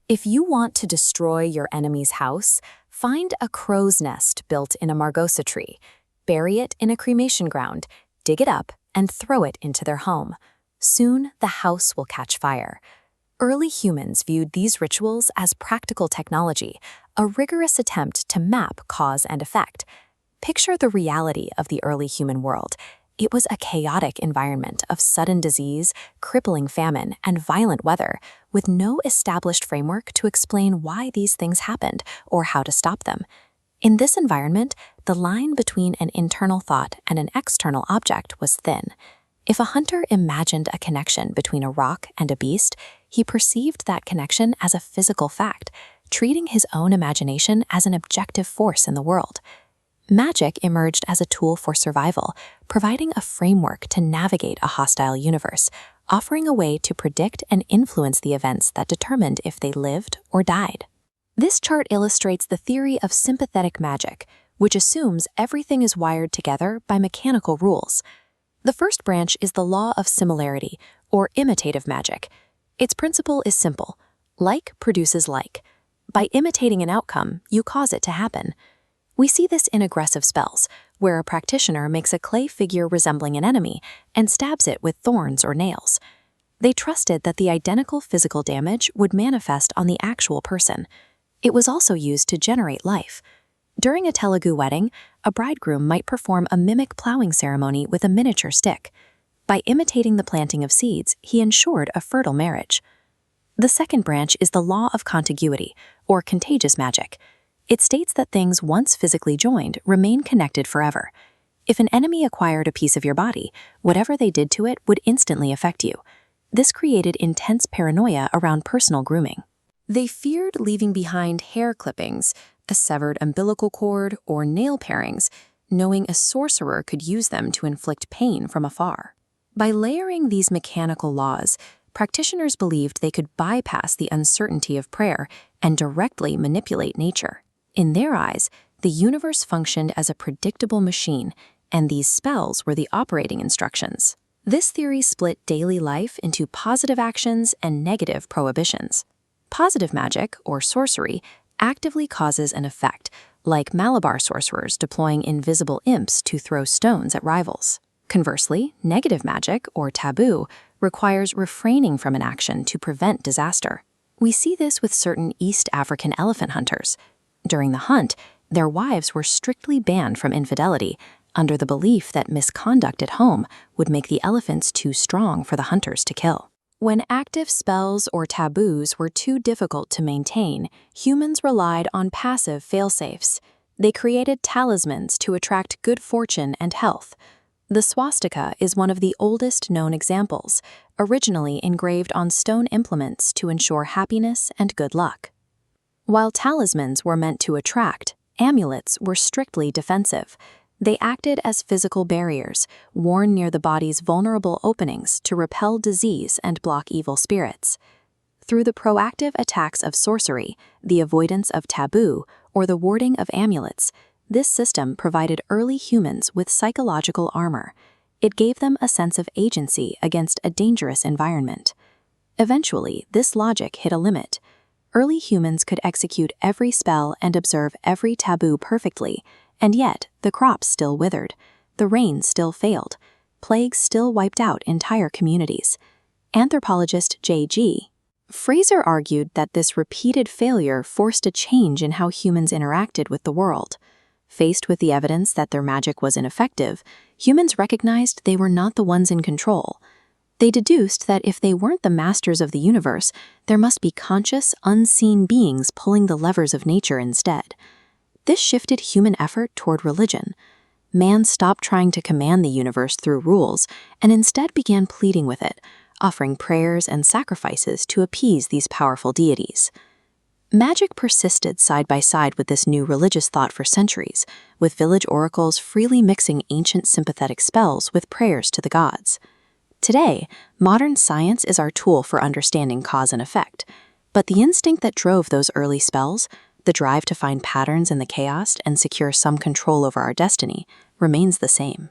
If you want to destroy your enemy's house, find a crow's nest built in a margosa tree, bury it in a cremation ground, dig it up, and throw it into their home. Soon, the house will catch fire. Early humans viewed these rituals as practical technology, a rigorous attempt to map cause and effect. Picture the reality of the early human world. It was a chaotic environment of sudden disease, crippling famine, and violent weather, with no established framework to explain why these things happened or how to stop them. In this environment, the line between an internal thought and an external object was thin. If a hunter imagined a connection between a rock and a beast, he perceived that connection as a physical fact, treating his own imagination as an objective force in the world. Magic emerged as a tool for survival, providing a framework to navigate a hostile universe, offering a way to predict and influence the events that determined if they lived or died. This chart illustrates the theory of sympathetic magic, which assumes everything is wired together by mechanical rules. The first branch is the law of similarity, or imitative magic. Its principle is simple: like produces like. By imitating an outcome, you cause it to happen. We see this in aggressive spells, where a practitioner makes a clay figure resembling an enemy and stabs it with thorns or nails. They trusted that the identical physical damage would manifest on the actual person. It was also used to generate life. During a Telugu wedding, a bridegroom might perform a mimic plowing ceremony with a miniature stick. By imitating the planting of seeds, he ensured a fertile marriage. The second branch is the law of contiguity, or contagious magic. It states that things once physically joined remain connected forever. If an enemy acquired a piece of your body, whatever they did to it would instantly affect you. This created intense paranoia around personal grooming. They feared leaving behind hair clippings, a severed umbilical cord, or nail parings, knowing a sorcerer could use them to inflict pain from afar. By layering these mechanical laws, practitioners believed they could bypass the uncertainty of prayer and directly manipulate nature. In their eyes, the universe functioned as a predictable machine, and these spells were the operating instructions. This theory split daily life into positive actions and negative prohibitions. Positive magic, or sorcery, actively causes an effect, like Malabar sorcerers deploying invisible imps to throw stones at rivals. Conversely, negative magic, or taboo, requires refraining from an action to prevent disaster. We see this with certain East African elephant hunters. During the hunt, their wives were strictly banned from infidelity, under the belief that misconduct at home would make the elephants too strong for the hunters to kill. When active spells or taboos were too difficult to maintain, humans relied on passive failsafes. They created talismans to attract good fortune and health. The swastika is one of the oldest known examples, originally engraved on stone implements to ensure happiness and good luck. While talismans were meant to attract, amulets were strictly defensive. They acted as physical barriers, worn near the body's vulnerable openings to repel disease and block evil spirits. Through the proactive attacks of sorcery, the avoidance of taboo, or the warding of amulets, this system provided early humans with psychological armor. It gave them a sense of agency against a dangerous environment. Eventually, this logic hit a limit. Early humans could execute every spell and observe every taboo perfectly, and yet the crops still withered, the rains still failed, plagues still wiped out entire communities. Anthropologist J.G. Fraser argued that this repeated failure forced a change in how humans interacted with the world. Faced with the evidence that their magic was ineffective, humans recognized they were not the ones in control. They deduced that if they weren't the masters of the universe, there must be conscious, unseen beings pulling the levers of nature instead. This shifted human effort toward religion. Man stopped trying to command the universe through rules and instead began pleading with it, offering prayers and sacrifices to appease these powerful deities. Magic persisted side by side with this new religious thought for centuries, with village oracles freely mixing ancient sympathetic spells with prayers to the gods. Today, modern science is our tool for understanding cause and effect, but the instinct that drove those early spells, the drive to find patterns in the chaos and secure some control over our destiny, remains the same.